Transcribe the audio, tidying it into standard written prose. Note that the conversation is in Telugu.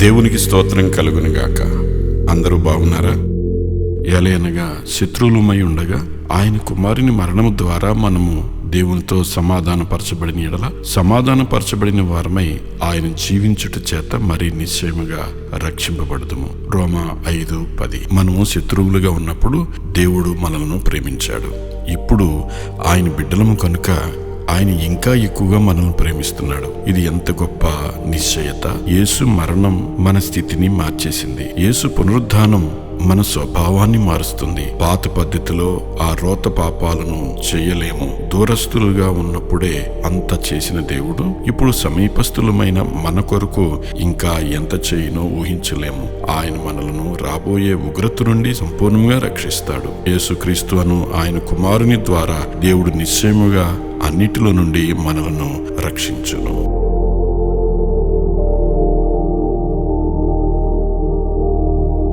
దేవునికి స్తోత్రం కలుగునుగాక. అందరూ బాగున్నారా? ఎలయనగా శత్రువులమై ఉండగా ఆయన కుమారుని మరణము ద్వారా మనము దేవునితో సమాధానపరచబడిన ఎడల సమాధానపరచబడిన వారమై ఆయన జీవించుట చేత మరీ నిశ్చయముగా రక్షింపబడదుము. రోమా 5:10. మనము శత్రువులుగా ఉన్నప్పుడు దేవుడు మనలను ప్రేమించాడు. ఇప్పుడు ఆయన బిడ్డలము కనుక ఆయన ఇంకా ఎక్కువగా మనల్ని ప్రేమిస్తున్నాడు. ఇది ఎంత గొప్ప నిశ్చయత! యేసు మరణం మన స్థితిని మార్చేసింది. యేసు పునరుద్ధానం మన స్వభావాన్ని మారుస్తుంది. పాత పద్ధతిలో ఆ రోత పాపాలను చేయలేము. దూరస్తులుగా ఉన్నప్పుడే అంత చేసిన దేవుడు ఇప్పుడు సమీపస్తులమైన మన కొరకు ఇంకా ఎంత చేయనో ఊహించలేము. ఆయన మనలను రాబోయే ఉగ్రత నుండి సంపూర్ణంగా రక్షిస్తాడు. యేసుక్రీస్తు అను ఆయన కుమారుని ద్వారా దేవుడు నిశ్చయముగా అన్నిటిలో నుండి మనలను రక్షించును.